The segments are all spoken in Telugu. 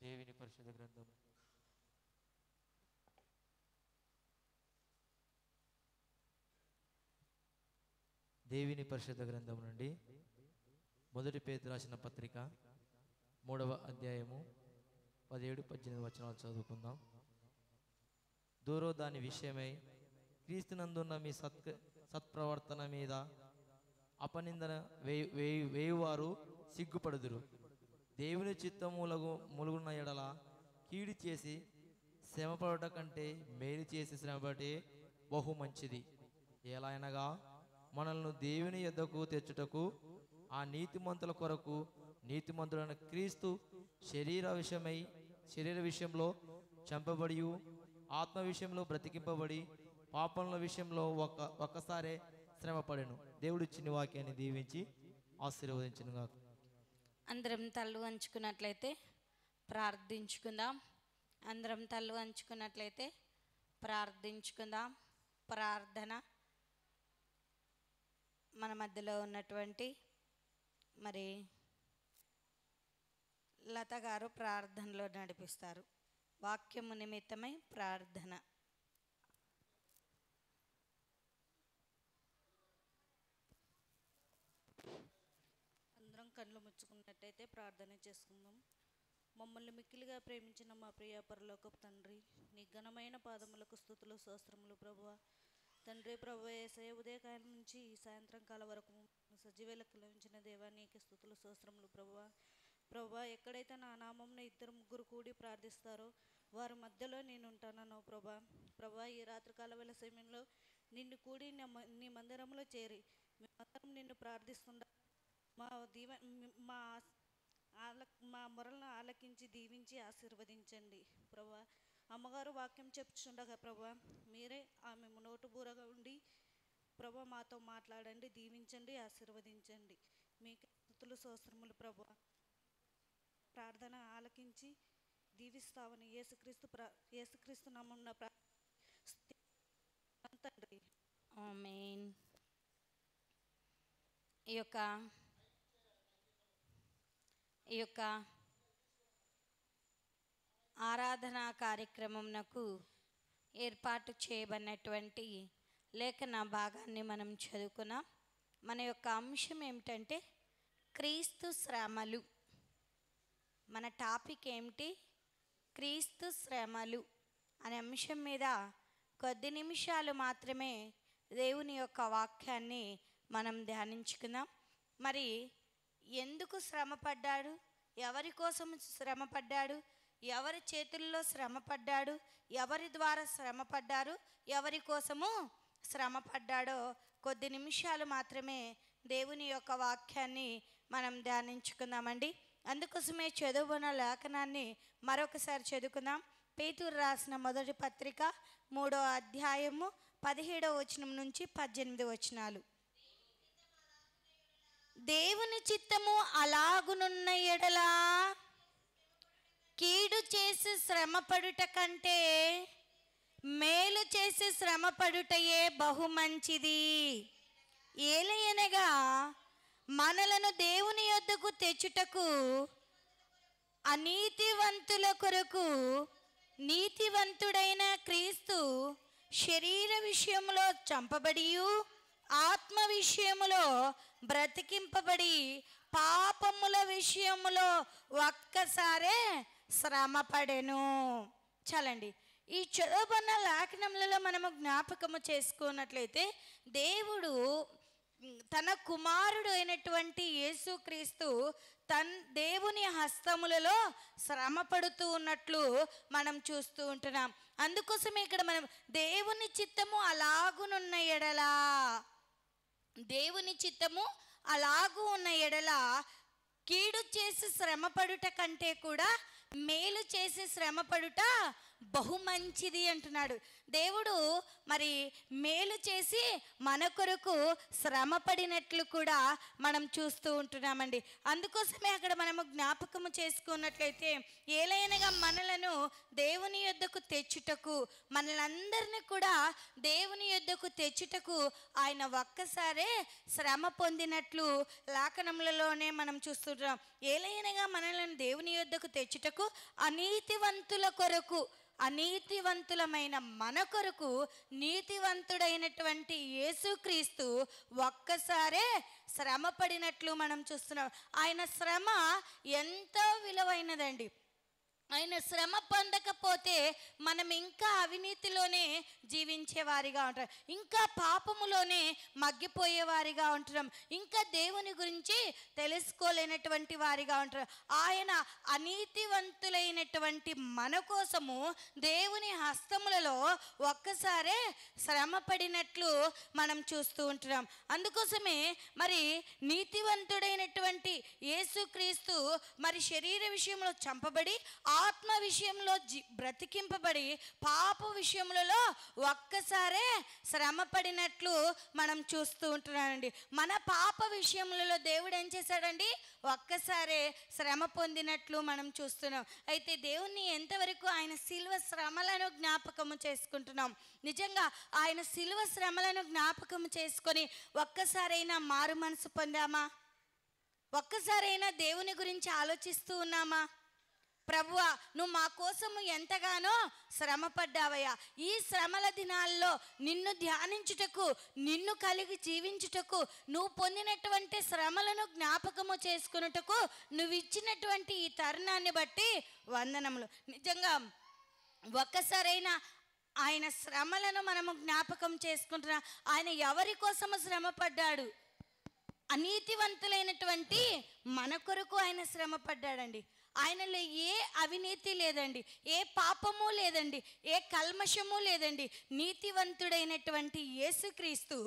దేవుని పరిశుద్ధ గ్రంథం దేవుని పరిశుద్ధ గ్రంథం నుండి మొదటి పేతురు రాసిన పత్రిక 3వ అధ్యాయము 17-18 వచనాలు చదువుకుందాం. దూరో దాని విషయమై క్రీస్తునందున్న మీ సత్ప్రవర్తన మీద అపనిందన వేయువారు సిగ్గుపడుదురు. దేవుని చిత్తములుగున్న ఎడల కీడు చేసి శ్రమపడట కంటే మేలు చేసి శ్రమపడే బహు మంచిది. ఎలా అనగా మనల్ని దేవుని యొద్దకు తెచ్చుటకు ఆ నీతిమంతుల కొరకు నీతిమంతుడైన క్రీస్తు శరీర విషయంలో చంపబడి ఆత్మ విషయంలో బ్రతికింపబడి పాపముల విషయంలో ఒక్కసారే శ్రమపడెను. దేవుడు ఇచ్చిన వాక్యాన్ని దీవించి ఆశీర్వదించునుగా. అందరం తల్లు వంచుకున్నట్లయితే ప్రార్థించుకుందాం. అందరం తల్లు వంచుకున్నట్లయితే ప్రార్థించుకుందాం. ప్రార్థన మన మధ్యలో ఉన్నటువంటి మరి లత గారు ప్రార్థనలో నడిపిస్తారు. వాక్యము నిమిత్తమై ప్రార్థన. అందరం కళ్ళు ముచ్చుకున్నట్టయితే ప్రార్థన చేసుకుందాం. మమ్మల్ని మిక్కిలిగా ప్రేమించిన మా ప్రియ పరలోకపు తండ్రి, నీ ఘనమైన పాదములకు స్తుతులు స్తోత్రములు ప్రభువా. తండ్రి ప్రభువా, యేసయ్య ఉదయకాలం నుంచి ఈ సాయంత్రం కాలం వరకు సజీవేలకు లభించిన దేవా, నీకే స్తుతులు స్తోత్రములు ప్రభువా. ప్రభువా, ఎక్కడైతే నా నామంలో 2-3 కూడి ప్రార్థిస్తారో వారి మధ్యలో నేను ఉంటానన్నావు ప్రభా. ప్రభువా, ఈ రాత్రికాల వేళ సమయంలో నిన్ను కూడి నీ మందిరంలో చేరి మేమందరం నిన్ను ప్రార్థిస్తుండ మా మొరలను ఆలకించి దీవించి ఆశీర్వదించండి ప్రభువా. అమ్మగారు వాక్యం చెప్పుచుండగా ప్రభువా, మీరే ఆమె నోటు బూరగా ఉండి ప్రభువా మాతో మాట్లాడండి, దీవించండి, ఆశీర్వదించండి. మీకు స్తుతులు స్తోత్రములు ప్రభువా. ప్రార్థన ఆలకించి దీవిస్తావని యేసుక్రీస్తు నామమున తండ్రి, ఆమేన్. ఈ యొక్క ఆరాధనా కార్యక్రమంనకు ఏర్పాటు చేయబడినటువంటి లేఖన భాగాన్ని మనం చదువుకున్నాం. మన యొక్క అంశం ఏమిటంటే క్రీస్తు శ్రమలు. మన టాపిక్ ఏమిటి? క్రీస్తు శ్రమలు అనే అంశం మీద కొద్ది నిమిషాలు మాత్రమే దేవుని యొక్క వాక్యాన్ని మనం ధ్యానించుకుందాం. మరి ఎందుకు శ్రమపడ్డాడు? ఎవరి కోసం శ్రమపడ్డాడు? ఎవరి చేతుల్లో శ్రమపడ్డాడు? ఎవరి ద్వారా శ్రమపడ్డారు? ఎవరి కోసము శ్రమపడ్డాడో కొద్ది నిమిషాలు మాత్రమే దేవుని యొక్క వాక్యాన్ని మనం ధ్యానించుకుందామండి. అందుకోసమే చదువుకున్న లేఖనాన్ని మరొకసారి చదువుకుందాం. పేతురు రాసిన మొదటి పత్రిక 3వ అధ్యాయము 17వ వచనం నుంచి 18 వచనాలు. దేవుని చిత్తము అలాగునున్న ఎడలా కీడు చేసి శ్రమపడుట కంటే మేలు చేసి శ్రమపడుటయే బహు మంచిది. ఏలయనగా మనలను దేవుని యొద్దకు తెచ్చుటకు అనీతివంతుల కొరకు నీతివంతుడైన క్రీస్తు శరీర విషయంలో చంపబడి ఆత్మ విషయములో బ్రతికింపబడి పాపముల విషయములో ఒక్కసారే శ్రమపడెను. చాలండి. ఈ చదువుకున్న లేఖనములలో మనము జ్ఞాపకము చేసుకున్నట్లయితే దేవుడు తన కుమారుడు అయినటువంటి యేసుక్రీస్తు దేవుని హస్తములలో శ్రమ పడుతూ ఉన్నట్లు మనం చూస్తూ ఉంటున్నాం. అందుకోసమే ఇక్కడ మనం దేవుని చిత్తము అలాగునున్న ఎడలా, దేవుని చిత్తము అలాగూ ఉన్న ఎడల కీడు చేసి శ్రమపడుట కంటే కూడా మేలు చేసి శ్రమపడుట బహు మంచిది అంటున్నాడు. దేవుడు మరి మేలు చేసి మన కొరకు శ్రమ పడినట్లు కూడా మనం చూస్తూ ఉంటున్నామండి. అందుకోసమే అక్కడ మనము జ్ఞాపకము చేసుకున్నట్లయితే, ఏలైనగా మనలను దేవుని యొద్దకు తెచ్చుటకు, మనలందరినీ కూడా దేవుని యొద్దకు తెచ్చుటకు ఆయన ఒక్కసారే శ్రమ పొందినట్లు లేఖనములలోనే మనం చూస్తుంటాం. ఏలైనగా మనలను దేవుని యొద్దకు తెచ్చుటకు, అనీతివంతుల కొరకు, అనీతివంతులమైన మన కొరకు నీతివంతుడైనటువంటి యేసుక్రీస్తు ఒక్కసారే శ్రమ పడినట్లు మనం చూస్తున్నాం. ఆయన శ్రమ ఎంతో విలువైనదండి. ఆయన శ్రమ పొందకపోతే మనం ఇంకా అవినీతిలోనే జీవించేవారిగా ఉంటాం, ఇంకా పాపములోనే మగ్గిపోయేవారిగా ఉంటున్నాం, ఇంకా దేవుని గురించి తెలుసుకోలేనటువంటి వారిగా ఉంటాం. ఆయన అనీతివంతులైనటువంటి మన కోసము దేవుని హస్తములలో ఒక్కసారే శ్రమ పడినట్లు మనం చూస్తూ ఉంటున్నాం. అందుకోసమే మరి నీతివంతుడైనటువంటి యేసుక్రీస్తు మరి శరీర విషయంలో చంపబడి, ఆత్మ విషయంలో బ్రతికింపబడి, పాప విషయములలో ఒక్కసారే శ్రమ పడినట్లు మనం చూస్తూ ఉంటున్నామండి. మన పాప విషయములలో దేవుడు ఏం చేశాడండి? ఒక్కసారే శ్రమ పొందినట్లు మనం చూస్తున్నాం. అయితే దేవుణ్ణి ఎంతవరకు ఆయన శిలువ శ్రమలను జ్ఞాపకము చేసుకుంటున్నాం. నిజంగా ఆయన శిలువ శ్రమలను జ్ఞాపకము చేసుకొని ఒక్కసారైనా మారు మనసు పొందామా? ఒక్కసారైనా దేవుని గురించి ఆలోచిస్తూ ఉన్నామా? ప్రభువా, నువ్వు మా కోసము ఎంతగానో శ్రమ పడ్డావయ్యా. ఈ శ్రమల దినాల్లో నిన్ను ధ్యానించుటకు, నిన్ను కలిగి జీవించుటకు, నువ్వు పొందినటువంటి శ్రమలను జ్ఞాపకము చేసుకున్నటకు నువ్వు ఇచ్చినటువంటి ఈ తరుణాన్ని బట్టి వందనములు. నిజంగా ఒక్కసారైనా ఆయన శ్రమలను మనము జ్ఞాపకం చేసుకుంటున్నాం. ఆయన ఎవరి కోసము శ్రమ పడ్డాడు? అనీతివంతులైనటువంటి మన కొరకు ఆయన శ్రమ పడ్డాడండి. ఆయనలో ఏ అవినీతి లేదండి, ఏ పాపము లేదండి, ఏ కల్మషము లేదండి. నీతివంతుడైనటువంటి యేసుక్రీస్తు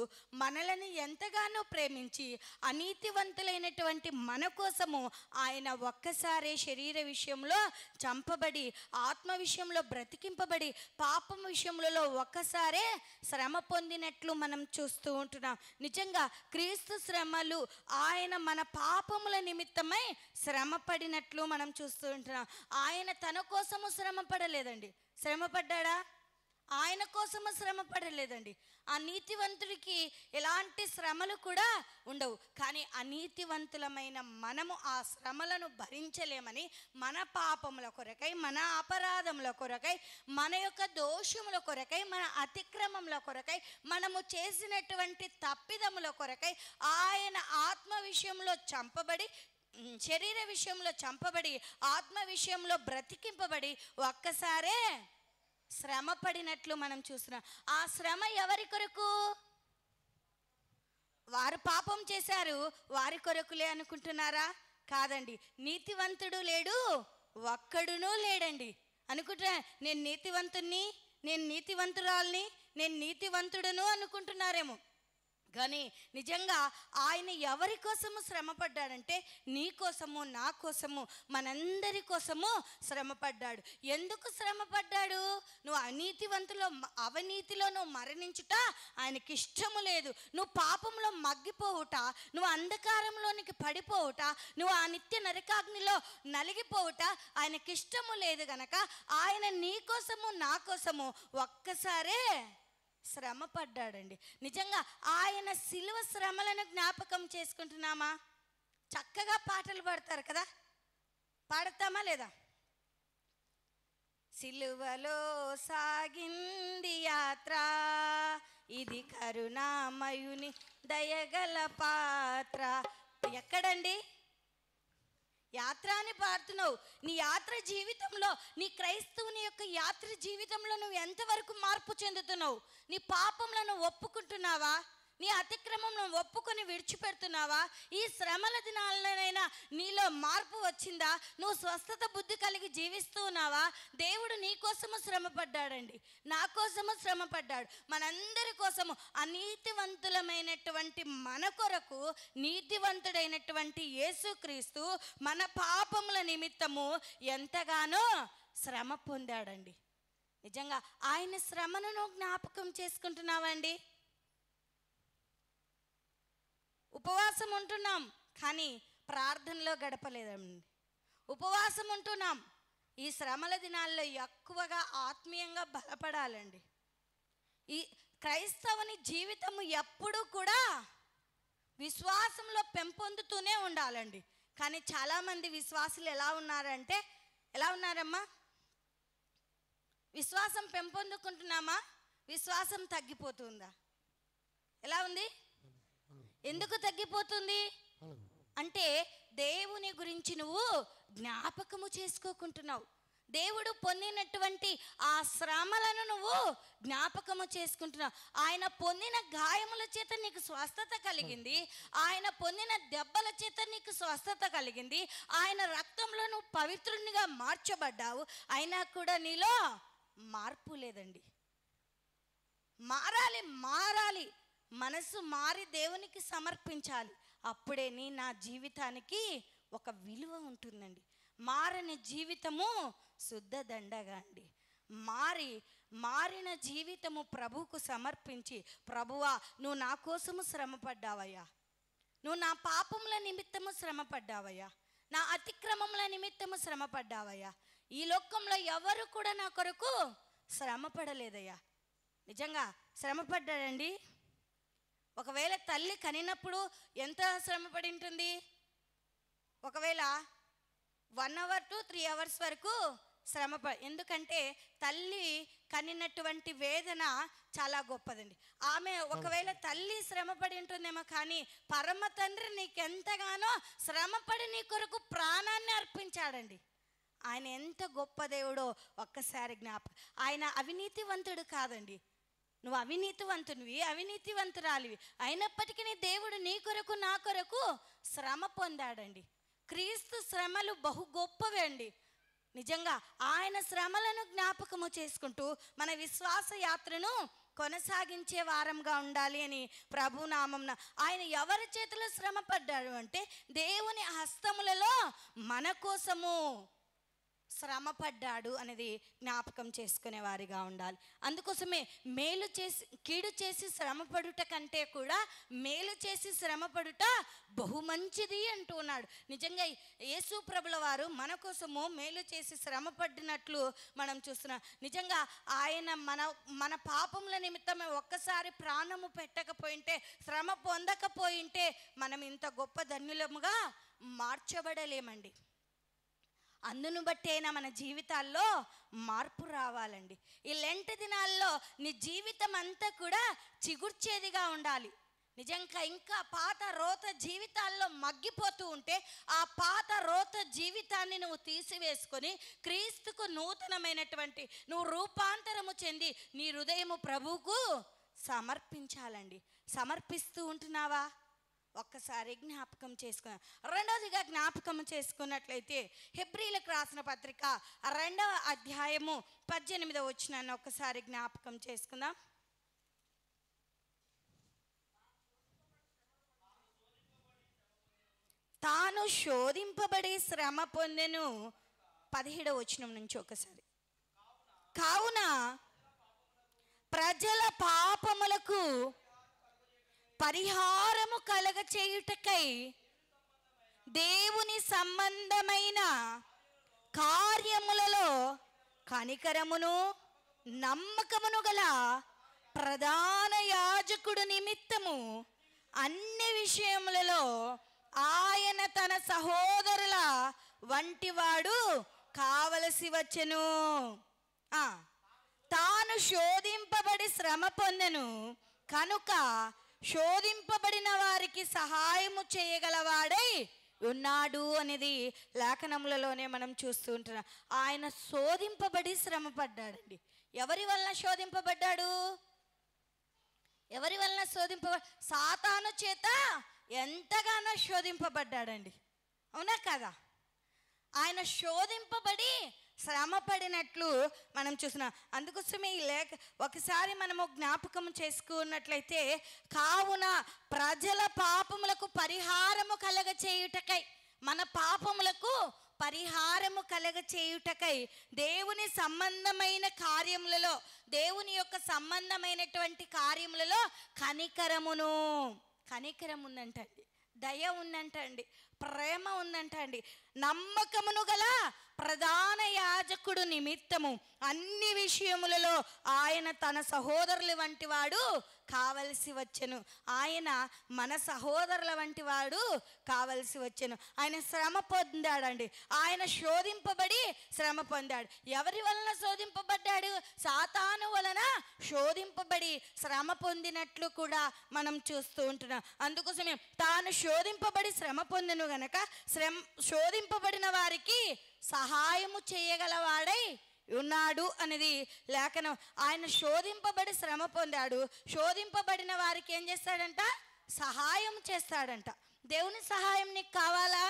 మనలను ఎంతగానో ప్రేమించి, అనీతివంతులైనటువంటి మన కోసము ఆయన ఒక్కసారే శరీర విషయంలో చంపబడి, ఆత్మ విషయంలో బ్రతికింపబడి, పాపం విషయంలో ఒక్కసారే శ్రమ పొందినట్లు మనం చూస్తూ ఉంటున్నాం. నిజంగా క్రీస్తు శ్రమలు ఆయన మన పాపముల నిమిత్తమై శ్రమ పడినట్లు మనం చూస్తూ ఉంటున్నాం. ఆయన తన కోసము శ్రమ పడలేదండి. శ్రమ పడ్డాడా? ఆయన కోసము శ్రమ పడలేదండి. ఆ నీతివంతుడికి ఎలాంటి శ్రమలు కూడా ఉండవు. కానీ అనీతివంతులమైన మనము ఆ శ్రమలను భరించలేమని మన పాపముల కొరకై, మన అపరాధముల కొరకై, మన యొక్క దోషముల కొరకై, మన అతిక్రమముల కొరకై, మనము చేసినటువంటి తప్పిదముల కొరకై ఆయన ఆత్మ విషయంలో చంపబడి, శరీర విషయంలో చంపబడి, ఆత్మ విషయంలో బ్రతికింపబడి ఒక్కసారే శ్రమ పడినట్లు మనం చూస్తున్నాం. ఆ శ్రమ ఎవరి కొరకు? వారు పాపం చేశారు, వారి కొరకులే అనుకుంటున్నారా? కాదండి. నీతివంతుడు లేడు, ఒక్కడునూ లేడండి. అనుకుంటున్నా నేను నీతివంతుణ్ణి, నేను నీతివంతురాల్ని, నేను నీతివంతుడును అనుకుంటున్నారేమో. కానీ నిజంగా ఆయన ఎవరి కోసము శ్రమ పడ్డాడంటే నీ కోసము, నా కోసము, మనందరి కోసము శ్రమ పడ్డాడు. ఎందుకు శ్రమ పడ్డాడు? నువ్వు అవినీతిలో నువ్వు మరణించుట ఆయనకి ఇష్టము లేదు. నువ్వు పాపంలో మగ్గిపోవుట, నువ్వు అంధకారంలోనికి పడిపోవుట, నువ్వు ఆ నిత్య నరకాగ్నిలో నలిగిపోవుట ఆయనకి ఇష్టము లేదు గనక ఆయన నీ కోసము, నా కోసము ఒక్కసారే శ్రమ పడ్డాడండి. నిజంగా ఆయన శిలువ శ్రమలను జ్ఞాపకం చేసుకుంటున్నామా? చక్కగా పాటలు పాడతారు కదా, పాడతామా లేదా? సిలువలో సాగింది యాత్ర, ఇది కరుణామయుని దయగల పాత్ర. ఎక్కడండి యాత్ర అని పాడుతున్నావు? నీ యాత్ర జీవితంలో, నీ క్రైస్తవుని యొక్క యాత్ర జీవితంలో నువ్వు ఎంతవరకు మార్పు చెందుతున్నావు? నీ పాపంలను ఒప్పుకుంటున్నావా? నీ అతిక్రమం ఒప్పుకొని విడిచిపెడుతున్నావా? ఈ శ్రమల దినాలనైనా నీలో మార్పు వచ్చిందా? నువ్వు స్వస్థత బుద్ధి కలిగి జీవిస్తూ ఉన్నావా? దేవుడు నీ కోసము శ్రమ పడ్డాడండి, నా కోసము శ్రమ పడ్డాడు, మనందరి కోసము. అనీతివంతులమైనటువంటి మన కొరకు నీతివంతుడైనటువంటి యేసుక్రీస్తు మన పాపముల నిమిత్తము ఎంతగానో శ్రమ పొందాడండి. నిజంగా ఆయన శ్రమను జ్ఞాపకం చేసుకుంటున్నావండి? ఉపవాసం ఉంటున్నాం కానీ ప్రార్థనలో గడపలేదండి. ఉపవాసం ఉంటున్నాం, ఈ శ్రమల దినాల్లో ఎక్కువగా ఆత్మీయంగా బలపడాలండి. ఈ క్రైస్తవుని జీవితము ఎప్పుడూ కూడా విశ్వాసంలో పెంపొందుతూనే ఉండాలండి. కానీ చాలామంది విశ్వాసులు ఎలా ఉన్నారమ్మా? విశ్వాసం పెంపొందుకుంటున్నామా? విశ్వాసం తగ్గిపోతుందా? ఎలా ఉంది? ఎందుకు తగ్గిపోతుంది అంటే దేవుని గురించి నువ్వు జ్ఞాపకము చేసుకోకుంటున్నావు. దేవుడు పొందినటువంటి ఆ శ్రమలను నువ్వు జ్ఞాపకము చేసుకుంటున్నావు. ఆయన పొందిన గాయముల చేత నీకు స్వస్థత కలిగింది, ఆయన పొందిన దెబ్బల చేత నీకు స్వస్థత కలిగింది, ఆయన రక్తంలో నువ్వు పవిత్రునిగా మార్చబడ్డావు. అయినా కూడా నీలో మార్పు లేదండి. మారాలి, మనసు మారి దేవునికి సమర్పించాలి. అప్పుడే నా జీవితానికి ఒక విలువ ఉంటుందండి. మారని జీవితము శుద్ధ దండగా అండి. మారిన జీవితము ప్రభువుకు సమర్పించి, ప్రభువా నువ్వు నా కోసము శ్రమపడ్డావయ్యా, నువ్వు నా పాపముల నిమిత్తము శ్రమపడ్డావయ్యా, నా అతిక్రమముల నిమిత్తము శ్రమపడ్డావయ్యా. ఈ లోకంలో ఎవరు కూడా నా కొరకు శ్రమపడలేదయ్యా. నిజంగా శ్రమపడ్డాడండి. ఒకవేళ తల్లి కనినప్పుడు ఎంత శ్రమపడి ఉంటుంది? ఒకవేళ 1 hour to 3 hours వరకు ఎందుకంటే తల్లి కనినటువంటి వేదన చాలా గొప్పదండి. ఆమె ఒకవేళ తల్లి శ్రమపడి ఉంటుందేమో, కానీ పరమ తండ్రి నీకెంతగానో శ్రమపడి నీ కొరకు ప్రాణాన్ని అర్పించాడండి. ఆయన ఎంత గొప్ప దేవుడో ఒక్కసారి జ్ఞాపకం. ఆయన అవినీతివంతుడు కాదండి. నువ్వు అవినీతివంతురాలివి అయినప్పటికీ దేవుడు నీ కొరకు నా కొరకు శ్రమ పొందాడండి. క్రీస్తు శ్రమలు బహు గొప్పవి అండి. నిజంగా ఆయన శ్రమలను జ్ఞాపకము చేసుకుంటూ మన విశ్వాస యాత్రను కొనసాగించే వారంగా ఉండాలి అని ప్రభునామమున ఆయన ఎవరి చేతిలో శ్రమ పడ్డాడు అంటే దేవుని హస్తములలో మన కోసము శ్రమ పడ్డాడు అనేది జ్ఞాపకం చేసుకునే వారిగా ఉండాలి. అందుకోసమే కీడు చేసి శ్రమపడుట కంటే కూడా మేలు చేసి శ్రమపడుట బహు మంచిది అంటూ ఉన్నాడు. నిజంగా యేసు ప్రభుల వారు మన కోసము మేలు చేసి శ్రమపడినట్లు మనం చూస్తున్నాం. నిజంగా ఆయన మన పాపముల నిమిత్తమే ఒక్కసారి ప్రాణము పెట్టకపోయింటే, శ్రమ పొందకపోయింటే మనం ఇంత గొప్ప ధన్యులముగా మార్చబడలేమండి. అందును బట్టేనా మన జీవితాల్లో మార్పు రావాలండి. ఈ లెంట్ దినాల్లో నీ జీవితం అంతా కూడా చిగుర్చేదిగా ఉండాలి. నిజంగా ఇంకా పాత రోత జీవితాల్లో మగ్గిపోతూ ఉంటే ఆ పాత రోత జీవితాన్ని నువ్వు తీసివేసుకొని క్రీస్తుకు నూతనమైనటువంటి నువ్వు రూపాంతరము చెంది నీ హృదయము ప్రభువుకు సమర్పించాలండి. సమర్పిస్తూ ఉంటున్నావా? ఒక్కసారి జ్ఞాపకం చేసుకున్నాం. రెండవదిగా జ్ఞాపకం చేసుకున్నట్లయితే హెబ్రీలకు రాసిన పత్రిక 2వ అధ్యాయము 18వ వచనాన్ని ఒక్కసారి జ్ఞాపకం చేసుకుందాం. తాను శోధింపబడి శ్రమ పొందెను. 17వ వచనం నుంచి ఒకసారి. కావున ప్రజల పాపములకు పరిహారము కలగ చేయుటకై దేవుని సంబంధమైన కార్యములలో కనికరమును నమ్మకమును గల ప్రధాన యాజకుడు నిమిత్తము అన్ని విషయములలో ఆయన తన సహోదరుల వంటివాడు కావలసి వచ్చెను. తాను శోధింపబడి శ్రమ పొందెను కనుక శోధింపబడిన వారికి సహాయము చేయగలవాడై ఉన్నాడు అనేది లేఖనములలోనే మనం చూస్తూ ఉంటున్నాం. ఆయన శోధింపబడి శ్రమ పడ్డాడండి. ఎవరి వలన శోధింపబడ్డాడు? సాతాను చేత ఎంతగానో శోధింపబడ్డాడండి. అవునా కదా? ఆయన శోధింపబడి శ్రమ పడినట్లు మనం చూస్తున్నాం. అందుకోసమే ఈ ఒకసారి మనము జ్ఞాపకం చేసుకున్నట్లయితే, కావున ప్రజల పాపములకు పరిహారము కలగ చేయుటకై, మన పాపములకు పరిహారము కలగ చేయుటకై దేవుని సంబంధమైన కార్యములలో, దేవుని యొక్క సంబంధమైనటువంటి కార్యములలో కనికరం ఉందంటండి, దయ ఉందంటండి, ప్రేమ ఉందంటండి. నమ్మకమును గల ప్రధాన యాజకుడు నిమిత్తము అన్ని విషయములలో ఆయన తన సహోదరుల వంటి వాడు కావలసి వచ్చెను. ఆయన మన సహోదరుల వంటి వాడు కావలసి వచ్చెను. ఆయన శ్రమ పొందాడండి. ఆయన శోధింపబడి శ్రమ పొందాడు. ఎవరి వలన శోధింపబడ్డాడు? సాతాను వలన శోధింపబడి శ్రమ పొందినట్లు కూడా మనం చూస్తూ ఉంటున్నాం. అందుకోసమే తాను శోధింపబడి శ్రమ పొందెను గనక శోధింపబడిన వారికి సహాయము చేయగలవాడై ఉన్నాడు అనేది లేఖనం. ఆయన శోధింపబడి శ్రమ పొందాడు. శోధింపబడిన వారికి ఏం చేస్తాడంట? సహాయం చేస్తాడంట. దేవుని సహాయం నీకు కావాలా?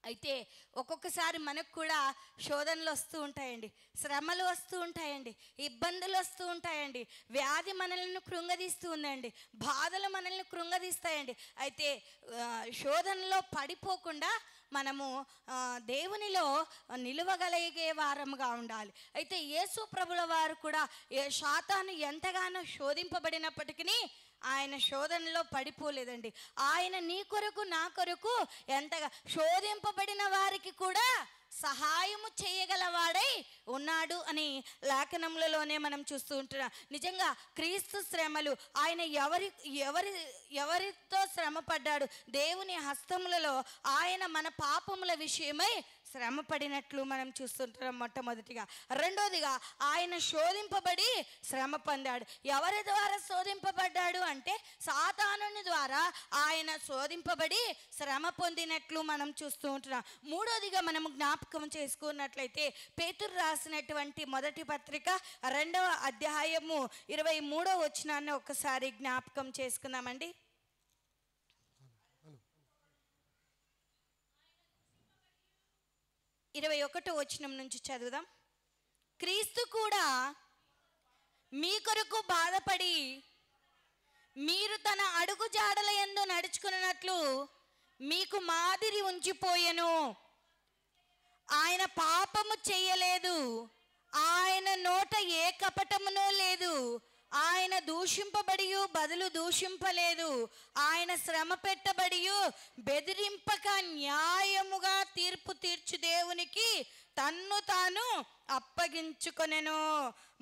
అయితే ఒక్కొక్కసారి మనకు కూడా శోధనలు వస్తూ ఉంటాయండి, శ్రమలు వస్తూ ఉంటాయండి, ఇబ్బందులు వస్తూ ఉంటాయండి, వ్యాధి మనల్ని కృంగదీస్తూ ఉందండి, బాధలు మనల్ని కృంగదీస్తాయండి. అయితే శోధనలో పడిపోకుండా మనము దేవునిలో నిలువగలిగే వారముగా ఉండాలి. అయితే యేసు ప్రభుల వారు కూడా సాతాను ఎంతగానో శోధింపబడినప్పటికీ ఆయన శోధనలో పడిపోలేదండి. ఆయన నీ కొరకు నా కొరకు ఎంతగా శోధింపబడిన వారికి కూడా సహాయము చేయగలవాడై ఉన్నాడు అని లేఖనములలోనే మనం చూస్తూ ఉంటున్నాం. నిజంగా క్రీస్తు శ్రమలు ఆయన ఎవరితో శ్రమ పడ్డాడు? దేవుని హస్తములలో ఆయన మన పాపముల విషయమై శ్రమ పడినట్లు మనం చూస్తుంటున్నాం మొట్టమొదటిగా. రెండోదిగా ఆయన శోధింపబడి శ్రమ పొందాడు. ఎవరి ద్వారా శోధింపబడ్డాడు అంటే సాతానుని ద్వారా ఆయన శోధింపబడి శ్రమ పొందినట్లు మనం చూస్తూ ఉంటున్నాం. మూడోదిగా మనము జ్ఞాపకం చేసుకున్నట్లయితే పేతురు రాసినటువంటి మొదటి పత్రిక 2వ అధ్యాయము 23వ వచనాన్ని ఒకసారి జ్ఞాపకం చేసుకుందామండి. 21వ వచనం నుంచి చదువుదాం. క్రీస్తు కూడా మీ కొరకు బాధపడి మీరు తన అడుగు జాడల యందు నడుచుకున్నట్లు మీకు మాదిరి ఉంచిపోయెను. ఆయన పాపము చేయలేదు, ఆయన నోట ఏ కపటమునో లేదు, ఆయన దూషింపబడి బదులు దూషింపలేదు, ఆయన శ్రమ పెట్టబడి బెదిరింపక న్యాయముగా తీర్పు తీర్చు దేవునికి తన్ను తాను అప్పగించుకొనెను.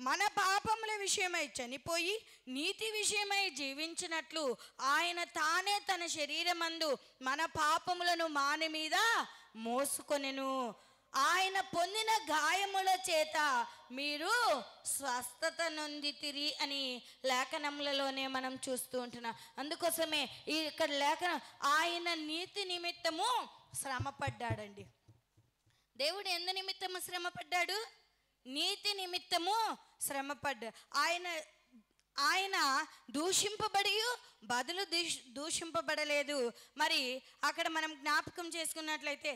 మన పాపముల విషయమై చనిపోయి నీతి విషయమై జీవించినట్లు ఆయన తానే తన శరీరమందు మన పాపములను మాని మీద మోసుకొనెను. ఆయన పొందిన గాయముల చేత మీరు స్వస్థత నొందితిరి అని లేఖనములలోనే మనం చూస్తూ ఉంటున్నాం. అందుకోసమే ఇక్కడ లేఖనం ఆయన నీతి నిమిత్తము శ్రమ పడ్డాడండి. దేవుడు ఎందు నిమిత్తము శ్రమ పడ్డాడు? నీతి నిమిత్తము శ్రమ పడ్డాడు. ఆయన దూషింపబడి బదులు దూషింపబడలేదు. మరి అక్కడ మనం జ్ఞాపకం చేసుకున్నట్లయితే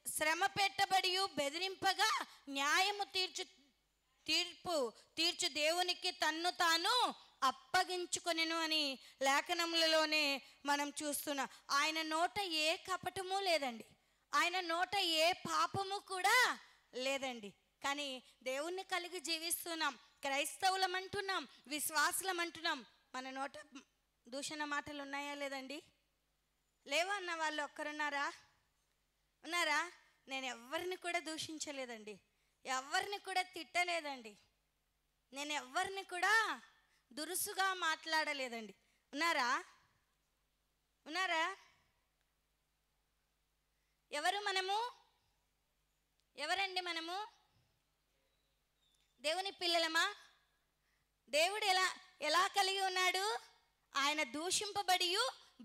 శ్రమ పెట్టబడి బెదిరింపగా న్యాయము తీర్పు తీర్చు దేవునికి తన్ను తాను అప్పగించుకొనెను అని లేఖనములలోనే మనం చూస్తున్నాం. ఆయన నోట ఏ కపటము లేదండి, ఆయన నోట ఏ పాపము కూడా లేదండి. కానీ దేవుణ్ణి కలిగి జీవిస్తున్నాం, క్రైస్తవులం అంటున్నాం, విశ్వాసులం అంటున్నాం. మన నోట దూషణ మాటలు ఉన్నాయా లేదండి? లేవా అన్న వాళ్ళు ఒక్కరున్నారా? ఉన్నారా? నేను ఎవరిని కూడా దూషించలేదండి, ఎవరిని కూడా తిట్టలేదండి, నేను ఎవరిని కూడా దురుసుగా మాట్లాడలేదండి. ఉన్నారా? ఉన్నారా? ఎవరండి మనము? దేవుని పిల్లలమా? దేవుడు ఎలా కలిగి ఉన్నాడు? ఆయన దూషింపబడి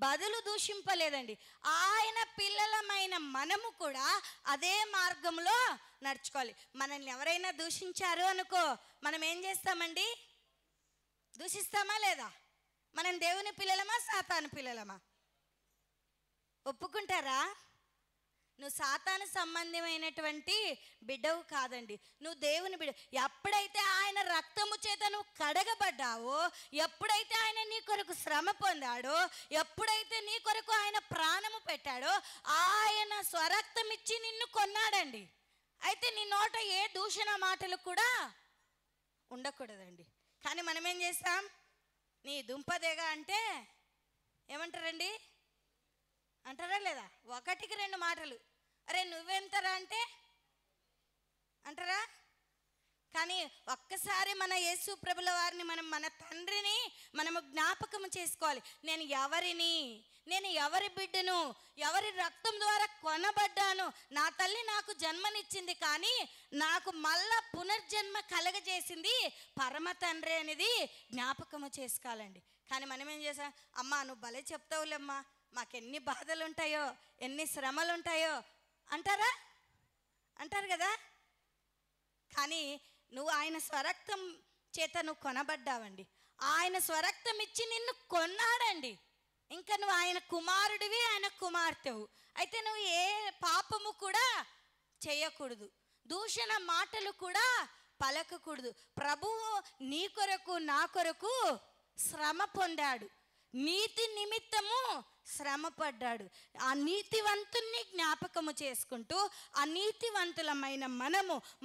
బదులు దూషింపలేదండి. ఆయన పిల్లలమైన మనము కూడా అదే మార్గంలో నడుచుకోవాలి. మనల్ని ఎవరైనా దూషించారు అనుకో, మనం ఏం చేస్తామండి? దూషిస్తామా లేదా? మనం దేవుని పిల్లలమా సాతాను పిల్లలమా? ఒప్పుకుంటారా? నువ్వు సాతాను సంబంధమైనటువంటి బిడ్డవు కాదండి, నువ్వు దేవుని బిడ్డ. ఎప్పుడైతే ఆయన రక్తము చేత నువ్వు కడగబడ్డావో, ఎప్పుడైతే ఆయన నీ కొరకు శ్రమ పొందాడో, ఎప్పుడైతే నీ కొరకు ఆయన ప్రాణము పెట్టాడో, ఆయన స్వరక్తం ఇచ్చి నిన్ను కొన్నాడండి. అయితే నీ నోట ఏ దూషణ మాటలు కూడా ఉండకూడదండి. కానీ మనం ఏం చేస్తాం? నీ దుంపదేగా అంటే ఏమంటారండి? అంటారా లేదా? ఒకటికి రెండు మాటలు, అరే నువ్వెంతరా అంటే అంటారా? కానీ ఒక్కసారి మన యేసు ప్రభుల వారిని మన తండ్రిని మనము జ్ఞాపకం చేసుకోవాలి. నేను ఎవరి బిడ్డను, ఎవరి రక్తం ద్వారా కొనబడ్డాను, నా తల్లి నాకు జన్మనిచ్చింది, కానీ నాకు మళ్ళా పునర్జన్మ కలగజేసింది పరమ తండ్రి అనేది జ్ఞాపకము చేసుకోవాలండి. కానీ మనం ఏం చేసాం? అమ్మా నువ్వు భలే చెప్తావులేమ్మా, మాకెన్ని బాధలు ఉంటాయో, ఎన్ని శ్రమలు ఉంటాయో అంటారు కదా. కానీ నువ్వు ఆయన స్వరక్తం చేత నువ్వు కొనబడ్డావండి. ఆయన స్వరక్తం ఇచ్చి నిన్ను కొన్నాడండి. ఇంకా నువ్వు ఆయన కుమారుడివి, ఆయన కుమార్తెవు. అయితే నువ్వు ఏ పాపము కూడా చేయకూడదు, దూషణ మాటలు కూడా పలకకూడదు. ప్రభువు నీ కొరకు నా కొరకు శ్రమ పొందాడు, నీతి నిమిత్తము శ్రమ పడ్డాడు. ఆ నీతివంతుణ్ణి జ్ఞాపకము చేసుకుంటూ, అనీతివంతులమైన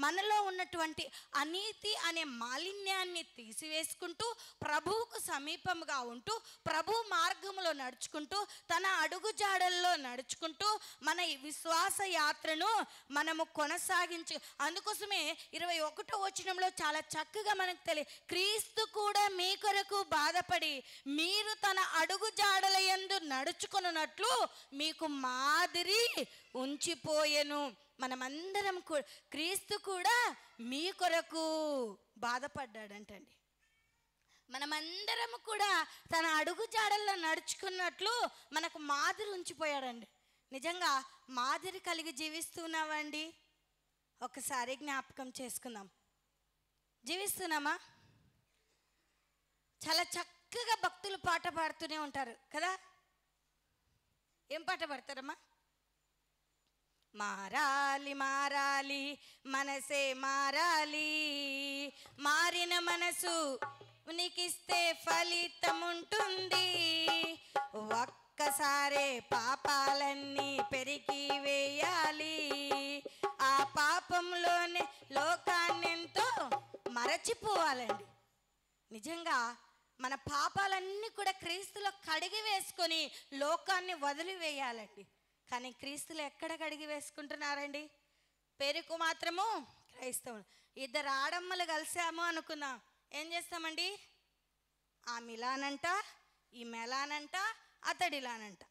మనలో ఉన్నటువంటి అనీతి అనే మాలిన్యాన్ని తీసివేసుకుంటూ, ప్రభువుకు సమీపంగా ఉంటూ, ప్రభు మార్గంలో నడుచుకుంటూ, తన అడుగుజాడల్లో నడుచుకుంటూ మన విశ్వాస యాత్రను మనము కొనసాగించు. అందుకోసమే 21వ వచనంలో చాలా చక్కగా మనకు క్రీస్తు కూడా మీ కొరకు బాధపడి మీరు తన అడుగుజాడల యందు నడుచుకున్నట్లు మీకు మాదిరి ఉంచిపోయెను. మనమందరం క్రీస్తు కూడా మీ కొరకు బాధపడ్డాడంటండి. మనమందరం కూడా తన అడుగుజాడల్లో నడుచుకున్నట్లు మనకు మాదిరి ఉంచిపోయాడండి. నిజంగా మాదిరి కలిగి జీవిస్తున్నామండి? ఒకసారి జ్ఞాపకం చేసుకుందాం. జీవిస్తున్నామా? చాలా చక్కగా భక్తులు పాట పాడుతూనే ఉంటారు కదా. ఏం పాట పాడతారమ్మా? మారాలి మారాలి మనసే మారాలి, మారిన మనసు నీకిస్తే ఫలితం ఉంటుంది. ఒక్కసారే పాపాలన్నీ పెరిగి వేయాలి, ఆ పాపంలోనే లోకాన్నెంతో మరచిపోవాలండి. నిజంగా మన పాపాలన్నీ కూడా క్రీస్తులో కడిగి వేసుకొని లోకాన్ని వదిలివేయాలండి. కానీ క్రీస్తులు ఎక్కడ కడిగి వేసుకుంటున్నారండి? పేరుకు మాత్రము క్రైస్తవులు. ఇద్దరు ఆడమ్మలు కలిసాము అనుకుందాం, ఏం చేస్తామండి? ఆమె ఇలానంట, ఈమె ఎలానంట, అతడిలానంట,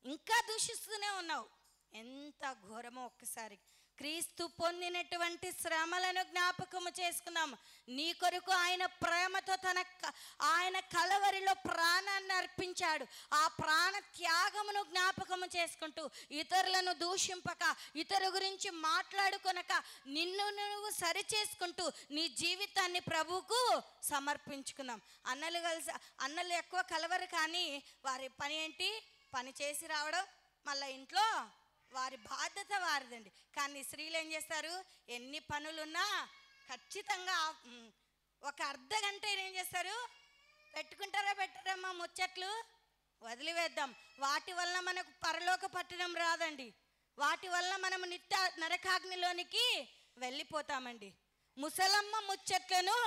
ఇంకా దూషిస్తూనే ఉన్నావు. ఎంత ఘోరమో ఒక్కసారి. క్రీస్తు పొందినటువంటి శ్రమలను జ్ఞాపకము చేసుకుందాం. నీ కొరకు ఆయన ప్రేమతో ఆయన కలవరిలో ప్రాణాన్ని అర్పించాడు. ఆ ప్రాణ త్యాగమును జ్ఞాపకము చేసుకుంటూ, ఇతరులను దూషింపక, ఇతరు గురించి మాట్లాడుకొనక, నిన్ను నువ్వు సరిచేసుకుంటూ నీ జీవితాన్ని ప్రభువుకు సమర్పించుకుందాం. అన్నలు ఎక్కువ కలవరు, కానీ వారి పని ఏంటి? పని చేసి రావడం, మళ్ళీ ఇంట్లో వారి బాధ్యత వారిదండి. కానీ స్త్రీలు ఏం చేస్తారు? ఎన్ని పనులున్నా ఖచ్చితంగా ఒక అర్ధ గంట ఏం చేస్తారు? పెట్టుకుంటారా పెట్టరమ్మా ముచ్చట్లు? వదిలివేద్దాం. వాటి వల్ల మనకు పరలోక పట్టణం రాదండి. వాటి వల్ల మనము నిత్య నరకాగ్నిలోనికి వెళ్ళిపోతామండి. ముసలమ్మ ముచ్చట్లను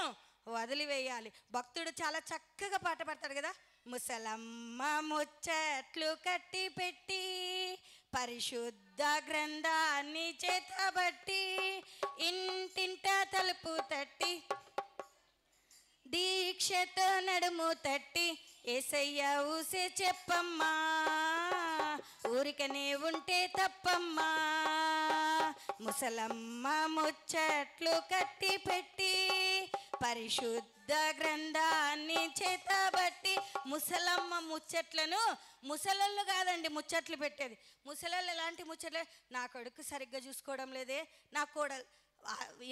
వదిలివేయాలి. భక్తుడు చాలా చక్కగా పాట పాడతాడు కదా. ముసలమ్మ ముచ్చట్లు కట్టి పెట్టి, పరిశుద్ధ గ్రంథాన్ని చేతబట్టి, ఇంటింట తలుపు తట్టి, దీక్షతో నడుము తట్టి, యేసయ్య ఊసే చెప్పమ్మా, ఊరికనే ఉంటే తప్పమ్మా. ముసలమ్మ ముచ్చట్లు కట్టి పెట్టి, పరిశుద్ధ గ్రంథాన్ని చేతబట్టి. ముసలమ్మ ముచ్చట్లను, ముసలళ్ళు కాదండి ముచ్చట్లు పెట్టేది. ముసలళ్ళు ఎలాంటి ముచ్చట్లు? నా కొడుకు సరిగ్గా చూసుకోవడం లేదే, నా కోడలు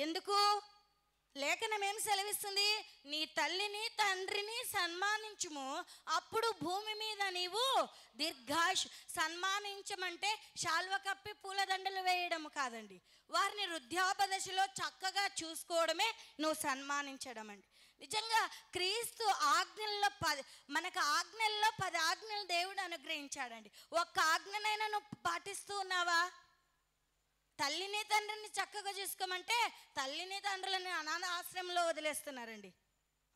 ఎందుకు లేఖనం ఏం సెలవిస్తుంది? నీ తల్లిని తండ్రిని సన్మానించుము, అప్పుడు భూమి మీద నీవు దీర్ఘాష్. సన్మానించమంటే శాల్వ కప్పి పూలదండలు వేయడం కాదండి, వారిని వృద్ధాపదశలో చక్కగా చూసుకోవడమే నువ్వు సన్మానించడం అండి. నిజంగా క్రీస్తు ఆజ్ఞల్లో మనకు ఆజ్ఞల్లో 10 ఆజ్ఞలు దేవుడు అనుగ్రహించాడండి. ఒక్క ఆజ్ఞనైనా నువ్వు పాటిస్తూ ఉన్నావా? తల్లిని తండ్రిని చక్కగా చూసుకోమంటే తల్లిని తండ్రులని అనాథ ఆశ్రమంలో వదిలేస్తున్నారండి.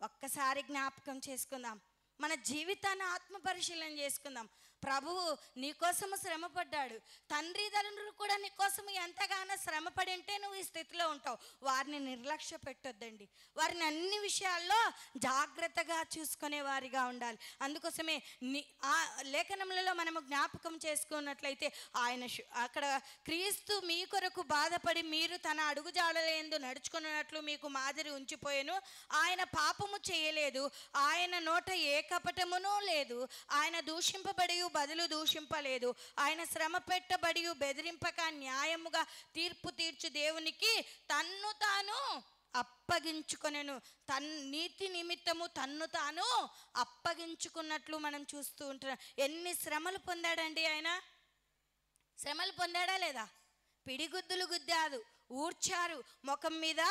ఒక్కసారి జ్ఞాపకం చేసుకుందాం, మన జీవితాన్ని ఆత్మ పరిశీలన చేసుకుందాం. ప్రభువు నీకోసము శ్రమపడ్డాడు, తండ్రి తల్లులు కూడా నీకోసము ఎంతగానో శ్రమపడి ఉంటే నువ్వు ఈ స్థితిలో ఉంటావు. వారిని నిర్లక్ష్య పెట్టొద్దండి, వారిని అన్ని విషయాల్లో జాగ్రత్తగా చూసుకునే వారిగా ఉండాలి. అందుకోసమే ఆ లేఖనములలో మనము జ్ఞాపకం చేసుకున్నట్లయితే అక్కడ క్రీస్తు మీ కొరకు బాధపడి మీరు తన అడుగుజాడలేందు నడుచుకున్నట్లు మీకు మాదిరి ఉంచిపోయాను. ఆయన పాపము చేయలేదు, ఆయన నోట ఏ కపటమును లేదు, ఆయన దూషింపబడి బదులు దూషింపలేదు, ఆయన శ్రమ పెట్టబడి బెదిరింపక న్యాయముగా తీర్పు తీర్చు దేవునికి తన్ను తాను అప్పగించుకొనెను. నీతి నిమిత్తము తన్ను తాను అప్పగించుకున్నట్లు మనం చూస్తూ ఉంటున్నాం. ఎన్ని శ్రమలు పొందాడండి ఆయన? శ్రమలు పొందాడా లేదా? పిడిగుద్దులు గుద్దారు, ఊడ్చారు, ముఖం మీద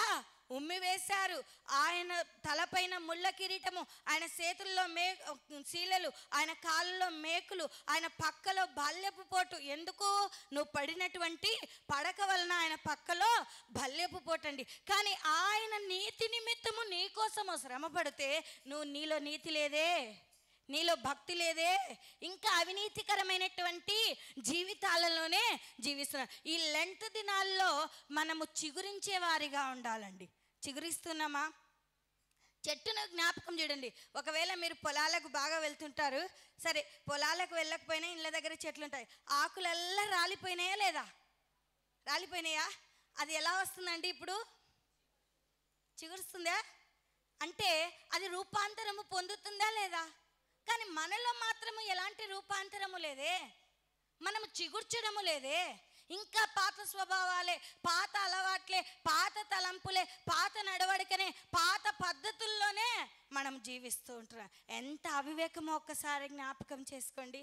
ఉమ్మి వేశారు, ఆయన తలపైన ముళ్ళ కిరీటము, ఆయన చేతుల్లో శీలలు, ఆయన కాళ్ళలో మేకులు, ఆయన పక్కలో బల్లెపు పోటు. ఎందుకు? నువ్వు పడినటువంటి పడక వలన ఆయన పక్కలో బల్లెపు పోటు అండి. కానీ ఆయన నీతి నిమిత్తము నీ కోసము శ్రమ పడితే నీలో నీతి లేదే, నీలో భక్తి లేదే, ఇంకా అవినీతికరమైనటువంటి జీవితాలలోనే జీవిస్తున్నాం. ఈ లెంట్ దినాల్లో మనము చిగురించే వారిగా ఉండాలండి. చిగురిస్తున్నామా? చెట్టును జ్ఞాపకం చూడండి. ఒకవేళ మీరు పొలాలకు బాగా వెళ్తుంటారు, సరే పొలాలకు వెళ్ళకపోయినా ఇళ్ళ దగ్గర చెట్లు ఉంటాయి, ఆకులెల్లా రాలిపోయినాయా లేదా? రాలిపోయినాయా? అది ఎలా వస్తుందండి? ఇప్పుడు చిగురుస్తుందా? అంటే అది రూపాంతరము పొందుతుందా లేదా? కానీ మనలో మాత్రము ఎలాంటి రూపాంతరము లేదే, మనము చిగుర్చడము లేదే. ఇంకా పాత స్వభావాలే, పాత అలవాట్లే, పాత తలంపులే, పాత నడవడికనే, పాత పద్ధతుల్లోనే మనం జీవిస్తూ ఉంటున్నాం. ఎంత అవివేకమో ఒక్కసారి జ్ఞాపకం చేసుకోండి.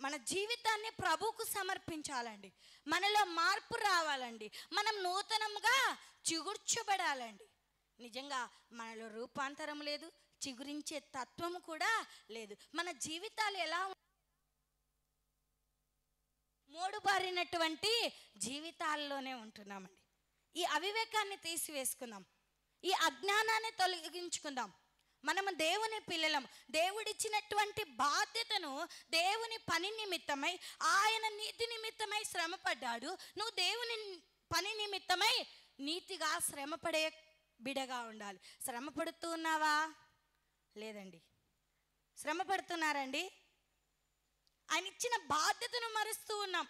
మన జీవితాన్ని ప్రభువుకు సమర్పించాలండి, మనలో మార్పు రావాలండి, మనం నూతనంగా చిగుర్చబడాలండి. నిజంగా మనలో రూపాంతరం లేదు, చిగురించే తత్వము కూడా లేదు. మన జీవితాలు ఎలా మోడుబారినటువంటి జీవితాల్లోనే ఉంటున్నామండి. ఈ అవివేకాన్ని తీసివేసుకుందాం, ఈ అజ్ఞానాన్ని తొలగించుకుందాం. మనము దేవుని పిల్లలం. దేవుడిచ్చినటువంటి బాధ్యతను దేవుని పని నిమిత్తమై, ఆయన నీతి నిమిత్తమై శ్రమపడ్డాడు. నువ్వు దేవుని పని నిమిత్తమై నీతిగా శ్రమపడే బిడగా ఉండాలి. శ్రమ పడుతూ ఉన్నావా? లేదండి. శ్రమ పడుతున్నారండి? ఆయన ఇచ్చిన బాధ్యతను మరుస్తూ ఉన్నాం.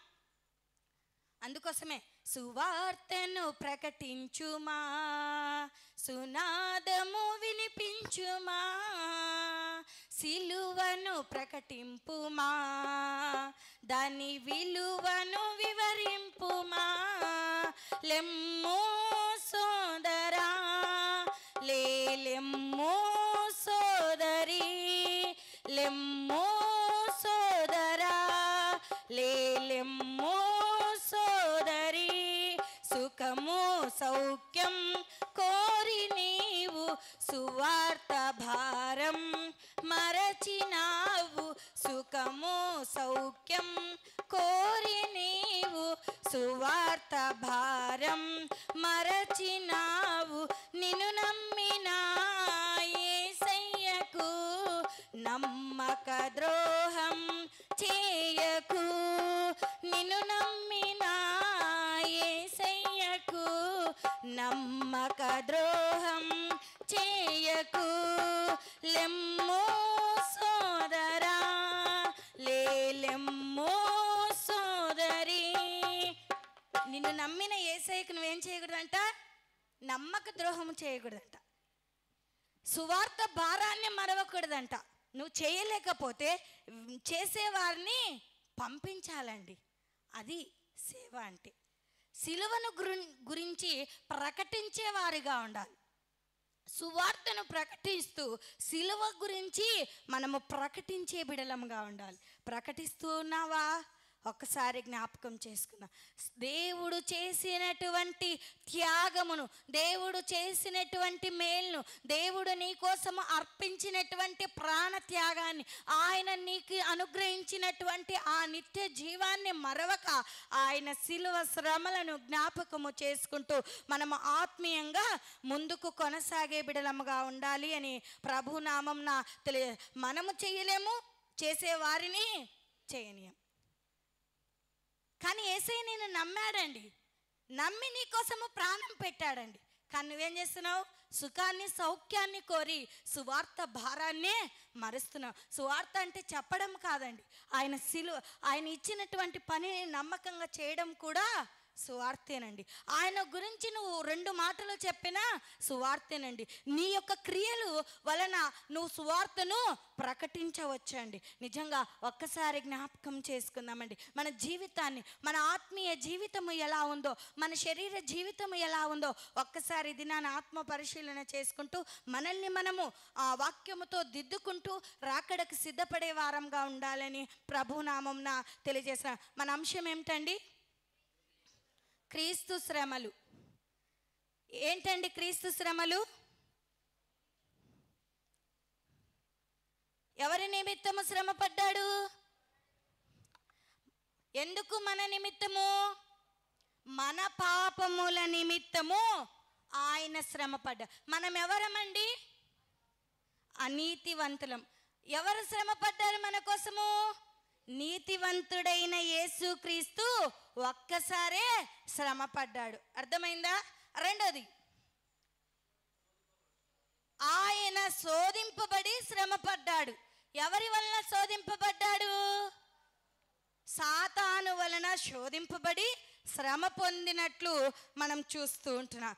అందుకోసమే సువార్తను ప్రకటించుమా, సునాదము వినిపించుమా, సిలువను ప్రకటింపుమా, దాని విలువను వివరింపుమా. లెమ్ము సోదరా, లెమ్ము సోదరి, లెమ్ము సోదరా, లెమ్ము సోదరి. సుఖము సౌఖ్యం కోరి నీవు సువార్త భారం మరచినావు. సుఖము సౌఖ్యం కోరి నీవు సువార్త భారం మరచినావు. నిన్ను నమ్మిన యేసయ్యకు నమ్మక ద్రోహం చేయకు. నిన్ను నమ్మిన యేసయ్యకు నమ్మక ద్రోహం చేయకు. లెమ్ము సోదరా, లెమ్ము సోదరి. నిన్ను నమ్మిన యేసయ్యకు నువ్వేం చేయకూడదంట? నమ్మక ద్రోహం చేయకూడదంట. సువార్త భారాన్ని మరవకూడదంట. నువ్వు చేయలేకపోతే చేసేవారిని పంపించాలండి. అది సేవ అంటే. సిలువను గురించి ప్రకటించేవారిగా ఉండాలి. సువార్తను ప్రకటిస్తూ సిలువ గురించి మనము ప్రకటించే బిడలంగా ఉండాలి. ప్రకటిస్తూ ఉన్నావా? ఒక్కసారి జ్ఞాపకం చేసుకుందాం. దేవుడు చేసినటువంటి త్యాగమును, దేవుడు చేసినటువంటి మేలును, దేవుడు నీ కోసము అర్పించినటువంటి ప్రాణ త్యాగాన్ని, ఆయన నీకు అనుగ్రహించినటువంటి ఆ నిత్య జీవాన్ని మరవక ఆయన శిలువ శ్రమలను జ్ఞాపకము చేసుకుంటూ మనము ఆత్మీయంగా ముందుకు కొనసాగే బిడలముగా ఉండాలి అని ప్రభునామంన మనము చేయలేము, చేసేవారిని చేయనీయం. కానీ యేసయ్య నేను నమ్మాడండి, నమ్మి నీ కోసము ప్రాణం పెట్టాడండి. కానీ నువ్వేం చేస్తున్నావు? సుఖాన్ని సౌఖ్యాన్ని కోరి సువార్త భారాన్నే మరుస్తున్నావు. సువార్త అంటే చెప్పడం కాదండి, ఆయన ఇచ్చినటువంటి పనిని నమ్మకంగా చేయడం కూడా సువార్తేనండి. ఆయన గురించి నువ్వు 2 మాటలు చెప్పినా సువార్తేనండి. నీ యొక్క క్రియలు వలన నువ్వు సువార్తను ప్రకటించవచ్చండి. నిజంగా ఒక్కసారి జ్ఞాపకం చేసుకుందామండి. మన జీవితాన్ని, మన ఆత్మీయ జీవితము ఎలా ఉందో, మన శరీర జీవితము ఎలా ఉందో ఒక్కసారి దినాన్ని ఆత్మ పరిశీలన చేసుకుంటూ మనల్ని మనము ఆ వాక్యముతో దిద్దుకుంటూ రాకడకు సిద్ధపడే వారంగా ఉండాలని ప్రభునామంన తెలియజేసిన మన అంశం ఏమిటండి? క్రీస్తు శ్రమలు. ఏంటండి క్రీస్తు శ్రమలు? ఎవరి నిమిత్తము శ్రమ పడ్డాడు? ఎందుకు? మన నిమిత్తము, మన పాపముల నిమిత్తము ఆయన శ్రమ పడ్డా. మనం ఎవరమండి? అనీతివంతులం. ఎవరు శ్రమ పడ్డారు మన కోసము? నీతివంతుడైన యేసుక్రీస్తు ఒక్కసారే శ్రమ పడ్డాడు. అర్థమైందా? రెండోది, ఆయన శోధింపబడి శ్రమ పడ్డాడు. ఎవరి వలన శోధింపబడ్డాడు? సాతాను వలన శోధింపబడి శ్రమ పొందినట్లు మనం చూస్తూ ఉంటున్నాం.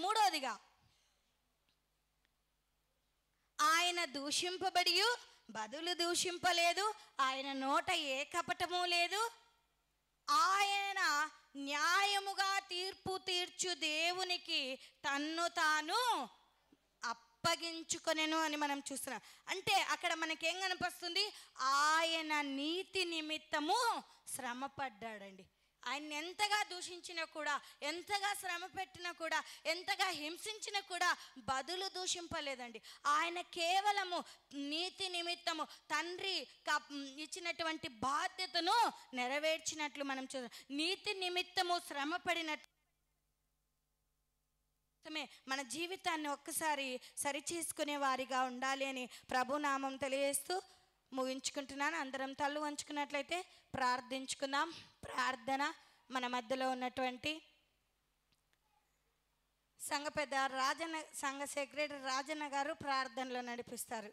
మూడోదిగా, ఆయన దూషింపబడి బదులు దూషింపలేదు, ఆయన నోట ఏ కపటము లేదు, ఆయన న్యాయముగా తీర్పు తీర్చు దేవునికి తన్ను తాను అప్పగించుకొనెను అని మనం చూస్తున్నాం. అంటే అక్కడ మనకేం కనిపిస్తుంది? ఆయన నీతి నిమిత్తము శ్రమ పడ్డాడండి. ఆయన ఎంతగా దూషించినా కూడా, ఎంతగా శ్రమ పెట్టినా కూడా, ఎంతగా హింసించినా కూడా బదులు దూషింపలేదండి. ఆయన కేవలము నీతి నిమిత్తము తండ్రి ఇచ్చినటువంటి బాధ్యతను నెరవేర్చినట్లు మనం చూద్దాం. నీతి నిమిత్తము శ్రమ పడినట్లు మన జీవితాన్ని ఒక్కసారి సరిచేసుకునే వారిగా ఉండాలి అని ప్రభునామం తెలియజేస్తూ ముగించుకుంటున్నాను. అందరం తల్లు వంచుకున్నట్లయితే ప్రార్థించుకుందాం. ప్రార్థన. మన మధ్యలో ఉన్నటువంటి సంఘ పెద్ద సంఘ సెక్రటరీ రాజన్న గారు ప్రార్థనలో నడిపిస్తారు.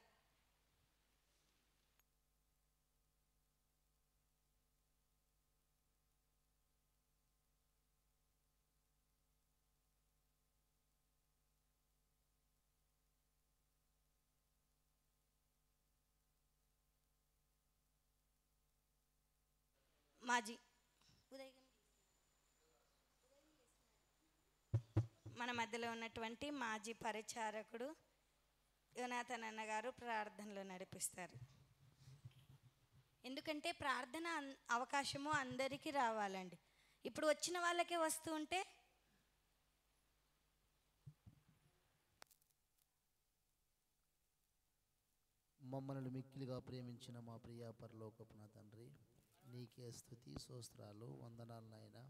మాజీ మన మధ్యలో ఉన్నటువంటి మాజీ పరిచారకుడు యోనాథన్ అన్న గారు ప్రార్థనలో నడిపిస్తారు. ఎందుకంటే ప్రార్థన అవకాశము అందరికీ రావాలండి. ఇప్పుడు వచ్చిన వాళ్ళకే వస్తూ ఉంటే మమ్మల్ని మిక్కిలిగా ప్రేమించిన మా ప్రియ పరలోకపు నా తండ్రి, నీకే స్తుతి స్తోత్రాలు వందనాలు నాయనా.